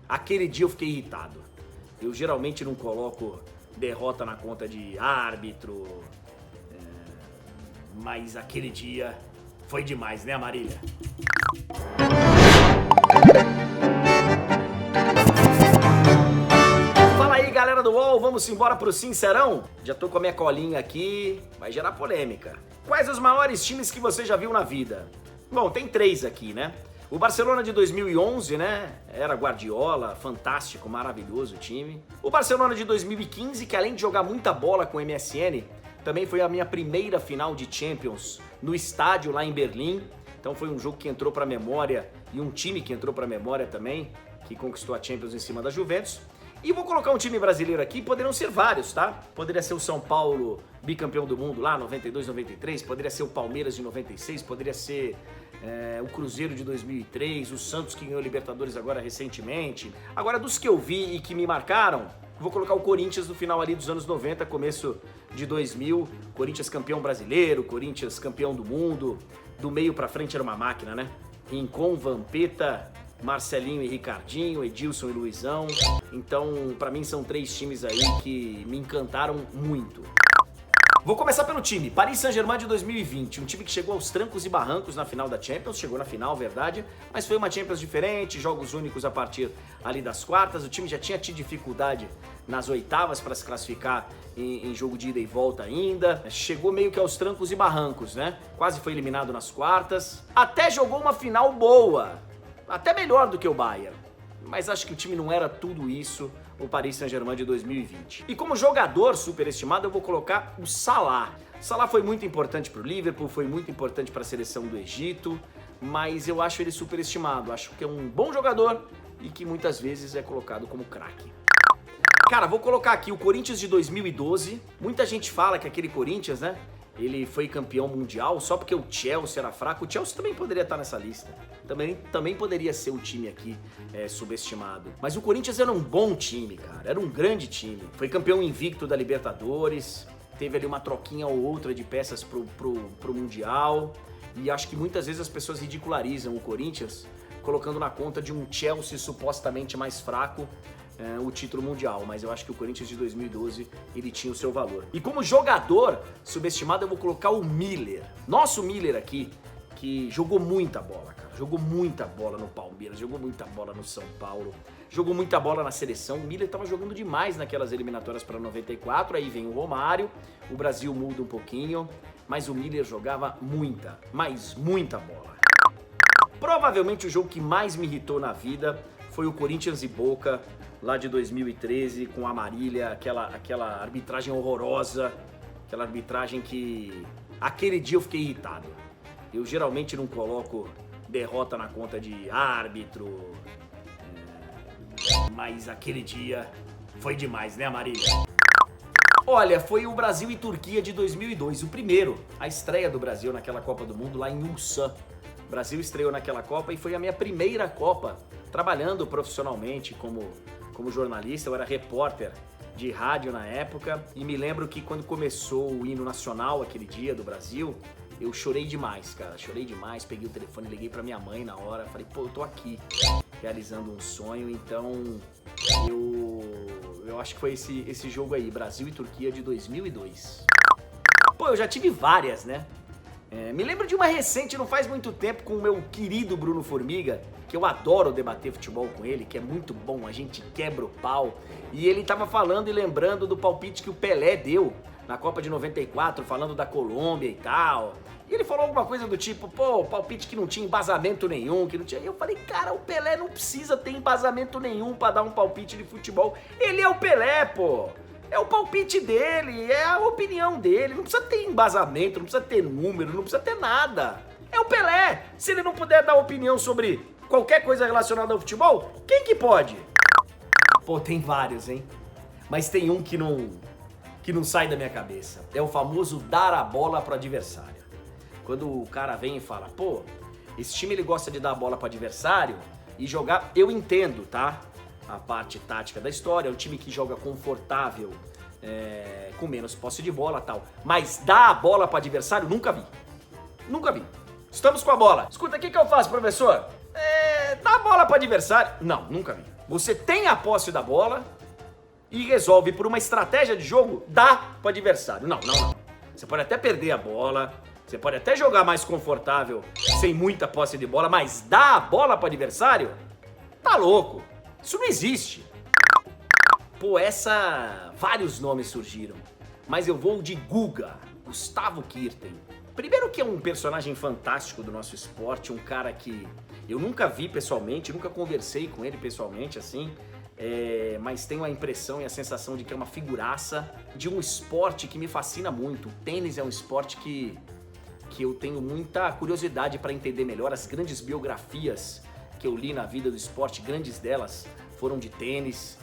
Aquele dia eu fiquei irritado. Eu geralmente não coloco derrota na conta de árbitro, mas aquele dia foi demais, né, Marília? Fala aí, galera do UOL, vamos embora pro Sincerão? Já tô com a minha colinha aqui, vai gerar polêmica. Quais os maiores times que você já viu na vida? Bom, tem 3 aqui, né? O Barcelona de 2011, né? Era Guardiola, fantástico, maravilhoso o time. O Barcelona de 2015, que além de jogar muita bola com o MSN, também foi a minha primeira final de Champions no estádio lá em Berlim. Então foi um jogo que entrou pra memória e um time que entrou pra memória também, que conquistou a Champions em cima da Juventus. E vou colocar um time brasileiro aqui, poderão ser vários, tá? Poderia ser o São Paulo, bicampeão do mundo lá, 92, 93, poderia ser o Palmeiras de 96, poderia ser o Cruzeiro de 2003, o Santos que ganhou a Libertadores agora recentemente. Agora, dos que eu vi e que me marcaram, vou colocar o Corinthians no final ali dos anos 90, começo de 2000, Corinthians campeão brasileiro, Corinthians campeão do mundo, do meio pra frente era uma máquina, né? Rincon, Vampeta, Marcelinho e Ricardinho, Edilson e Luizão. Então, pra mim são 3 times aí que me encantaram muito. Vou começar pelo time, Paris Saint-Germain de 2020, um time que chegou aos trancos e barrancos na final da Champions, chegou na final, verdade, mas foi uma Champions diferente, jogos únicos a partir ali das quartas, o time já tinha tido dificuldade nas oitavas para se classificar em jogo de ida e volta ainda, chegou meio que aos trancos e barrancos, né, quase foi eliminado nas quartas, até jogou uma final boa, até melhor do que o Bayern, mas acho que o time não era tudo isso, o Paris Saint-Germain de 2020. E como jogador superestimado, eu vou colocar o Salah. Salah foi muito importante para o Liverpool, foi muito importante para a seleção do Egito, mas eu acho ele superestimado. Acho que é um bom jogador e que muitas vezes é colocado como craque. Cara, vou colocar aqui o Corinthians de 2012. Muita gente fala que aquele Corinthians, né? Ele foi campeão mundial só porque o Chelsea era fraco. O Chelsea também poderia estar nessa lista. Também poderia ser o time aqui subestimado. Mas o Corinthians era um bom time, cara. Era um grande time. Foi campeão invicto da Libertadores. Teve ali uma troquinha ou outra de peças pro Mundial. E acho que muitas vezes as pessoas ridicularizam o Corinthians, colocando na conta de um Chelsea supostamente mais fraco o título mundial, mas eu acho que o Corinthians de 2012 ele tinha o seu valor. E como jogador subestimado eu vou colocar o Miller. Nosso Miller aqui, que jogou muita bola, cara. Jogou muita bola no Palmeiras, jogou muita bola no São Paulo, jogou muita bola na seleção. O Miller tava jogando demais naquelas eliminatórias para 94, aí vem o Romário, o Brasil muda um pouquinho, mas o Miller jogava muita, mas muita bola. Provavelmente o jogo que mais me irritou na vida foi o Corinthians e Boca, lá de 2013, com a Marília, aquela arbitragem horrorosa, aquela arbitragem que... Aquele dia eu fiquei irritado. Eu geralmente não coloco derrota na conta de árbitro, mas aquele dia foi demais, né, Marília? Olha, foi o Brasil e Turquia de 2002, o primeiro, a estreia do Brasil naquela Copa do Mundo lá em Ulsan. O Brasil estreou naquela Copa e foi a minha primeira Copa, trabalhando profissionalmente como jornalista. Eu era repórter de rádio na época e me lembro que quando começou o hino nacional aquele dia do Brasil, eu chorei demais, cara, chorei demais, peguei o telefone, liguei pra minha mãe na hora, falei, pô, eu tô aqui realizando um sonho, então eu acho que foi esse jogo aí, Brasil e Turquia de 2002. Pô, eu já tive várias, né? Me lembro de uma recente, não faz muito tempo, com o meu querido Bruno Formiga, que eu adoro debater futebol com ele, que é muito bom, a gente quebra o pau. E ele tava falando e lembrando do palpite que o Pelé deu na Copa de 94, falando da Colômbia e tal. E ele falou alguma coisa do tipo, pô, palpite que não tinha embasamento nenhum, que não tinha... E eu falei, cara, o Pelé não precisa ter embasamento nenhum pra dar um palpite de futebol. Ele é o Pelé, pô. É o palpite dele, é a opinião dele, não precisa ter embasamento, não precisa ter número, não precisa ter nada. É o Pelé. Se ele não puder dar opinião sobre qualquer coisa relacionada ao futebol, quem que pode? Pô, tem vários, hein? Mas tem um que não sai da minha cabeça. É o famoso dar a bola pro adversário. Quando o cara vem e fala, pô, esse time ele gosta de dar a bola pro adversário e jogar, eu entendo, tá? A parte tática da história, é um time que joga confortável, com menos posse de bola e tal. Mas dar a bola para adversário, nunca vi. Nunca vi. Estamos com a bola. Escuta, o que eu faço, professor? Dá a bola para adversário. Não, nunca vi. Você tem a posse da bola e resolve por uma estratégia de jogo dar pro adversário. Não. Você pode até perder a bola, você pode até jogar mais confortável sem muita posse de bola, mas dar a bola pro adversário? Tá louco. Isso não existe. Pô, vários nomes surgiram, mas eu vou de Guga, Gustavo Kuerten. Primeiro que é um personagem fantástico do nosso esporte, um cara que eu nunca vi pessoalmente, nunca conversei com ele pessoalmente, assim, mas tenho a impressão e a sensação de que é uma figuraça de um esporte que me fascina muito. O tênis é um esporte que eu tenho muita curiosidade para entender melhor. As grandes biografias que eu li na vida do esporte, grandes delas foram de tênis,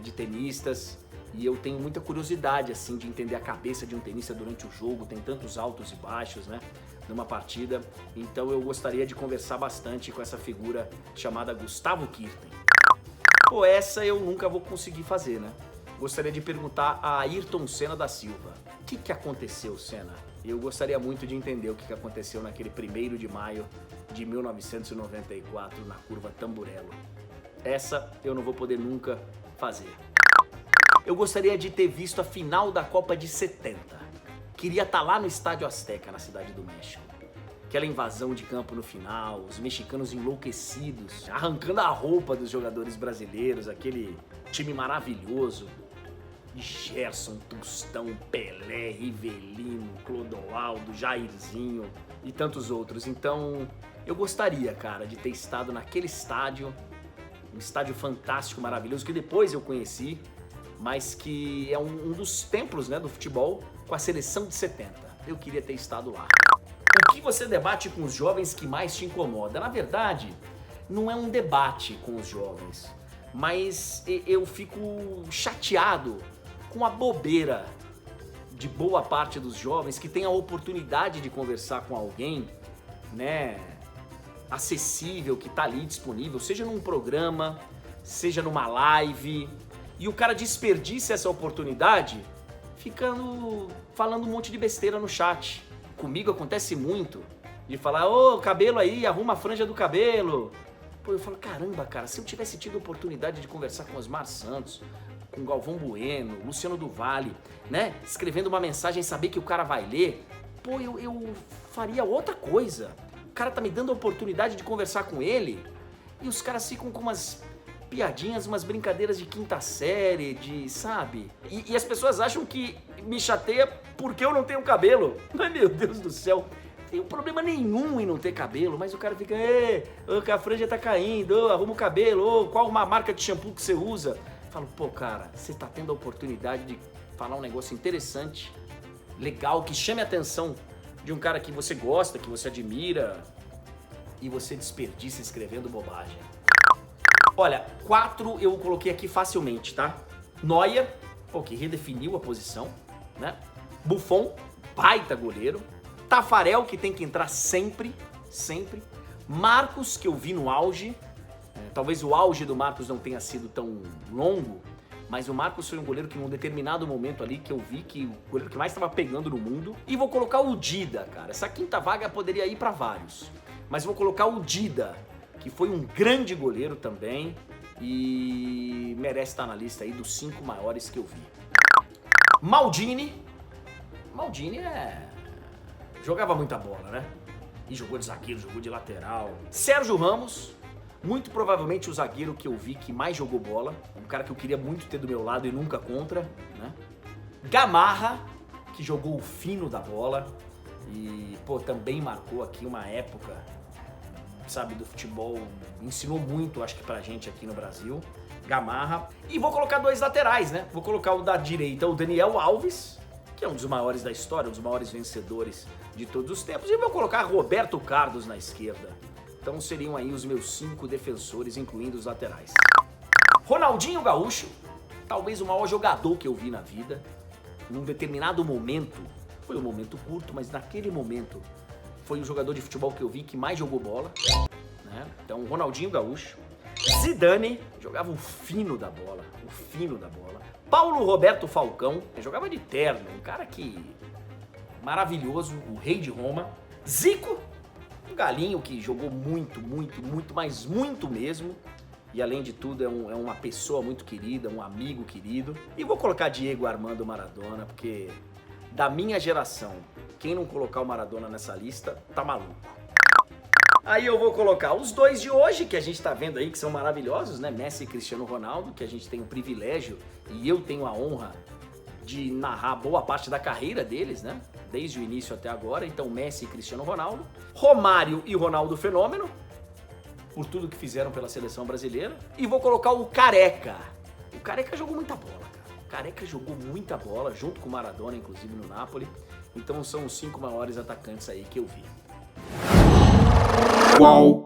de tenistas, e eu tenho muita curiosidade assim de entender a cabeça de um tenista durante o jogo. Tem tantos altos e baixos, né, numa partida. Então eu gostaria de conversar bastante com essa figura chamada Gustavo Kuerten. Pô, essa eu nunca vou conseguir fazer, né? Gostaria de perguntar a Ayrton Senna da Silva. O que aconteceu, Senna? Eu gostaria muito de entender o que aconteceu naquele 1º de maio de 1994 na curva Tamburello. Essa eu não vou poder nunca fazer. Eu gostaria de ter visto a final da Copa de 70. Queria estar lá no Estádio Azteca, na Cidade do México. Aquela invasão de campo no final, os mexicanos enlouquecidos, arrancando a roupa dos jogadores brasileiros, aquele time maravilhoso. Gerson, Tostão, Pelé, Rivelino, Clodoaldo, Jairzinho e tantos outros. Então, eu gostaria, cara, de ter estado naquele estádio, um estádio fantástico, maravilhoso, que depois eu conheci, mas que é um dos templos, né, do futebol com a seleção de 70. Eu queria ter estado lá. O que você debate com os jovens que mais te incomoda? Na verdade, não é um debate com os jovens, mas eu fico chateado com a bobeira de boa parte dos jovens que tem a oportunidade de conversar com alguém, né, acessível, que tá ali disponível, seja num programa, seja numa live, e o cara desperdiça essa oportunidade falando um monte de besteira no chat. Comigo acontece muito de falar, ô, cabelo aí, arruma a franja do cabelo. Pô, eu falo, caramba, cara, se eu tivesse tido a oportunidade de conversar com Osmar Santos, com Galvão Bueno, Luciano do Vale, né, escrevendo uma mensagem e saber que o cara vai ler, pô, eu faria outra coisa. O cara tá me dando a oportunidade de conversar com ele e os caras ficam com umas piadinhas, umas brincadeiras de quinta série, sabe? E as pessoas acham que me chateia porque eu não tenho cabelo. Mas, meu Deus do céu, não tem problema nenhum em não ter cabelo, mas o cara fica, a franja tá caindo, arruma o cabelo, qual uma marca de shampoo que você usa? Eu falo, pô, cara, você tá tendo a oportunidade de falar um negócio interessante, legal, que chame a atenção de um cara que você gosta, que você admira, e você desperdiça escrevendo bobagem. Olha, 4 eu coloquei aqui facilmente, tá? Neuer, que redefiniu a posição, né? Buffon, baita goleiro. Tafarel, que tem que entrar sempre. Marcos, que eu vi no auge. Talvez o auge do Marcos não tenha sido tão longo, mas o Marcos foi um goleiro que, num determinado momento ali, que eu vi que o goleiro que mais estava pegando no mundo. E vou colocar o Dida, cara. Essa quinta vaga poderia ir para vários, mas vou colocar o Dida, que foi um grande goleiro também e merece estar na lista aí dos 5 maiores que eu vi. Maldini jogava muita bola, né? E jogou de zagueiro, jogou de lateral. Sérgio Ramos, muito provavelmente o zagueiro que eu vi que mais jogou bola, um cara que eu queria muito ter do meu lado e nunca contra, né? Gamarra, que jogou o fino da bola e, pô, também marcou aqui uma época, sabe, do futebol, ensinou muito, acho que pra gente aqui no Brasil. Gamarra. E vou colocar 2 laterais, né? Vou colocar o da direita, o Daniel Alves, que é um dos maiores da história, um dos maiores vencedores de todos os tempos. E vou colocar Roberto Carlos na esquerda. Então seriam aí os meus 5 defensores, incluindo os laterais. Ronaldinho Gaúcho, talvez o maior jogador que eu vi na vida. Num determinado momento, foi um momento curto, mas naquele momento foi o jogador de futebol que eu vi que mais jogou bola, né? Então, Ronaldinho Gaúcho. Zidane, jogava o fino da bola, Paulo Roberto Falcão, jogava de terno, um cara que maravilhoso, o rei de Roma. Zico, um galinho que jogou muito, mas muito mesmo. e além de tudo é uma pessoa muito querida, um amigo querido. E vou colocar Diego Armando Maradona, porque da minha geração, quem não colocar o Maradona nessa lista, tá maluco. Aí eu vou colocar os dois de hoje, que a gente tá vendo aí, que são maravilhosos, né? Messi e Cristiano Ronaldo, que a gente tem o privilégio, e eu tenho a honra de narrar boa parte da carreira deles, né? Desde o início até agora. Então, Messi e Cristiano Ronaldo. Romário e Ronaldo Fenômeno, por tudo que fizeram pela seleção brasileira. E vou colocar o Careca. O Careca jogou muita bola, cara. O Careca jogou muita bola, junto com o Maradona, inclusive, no Napoli. Então são os 5 maiores atacantes aí que eu vi. Qual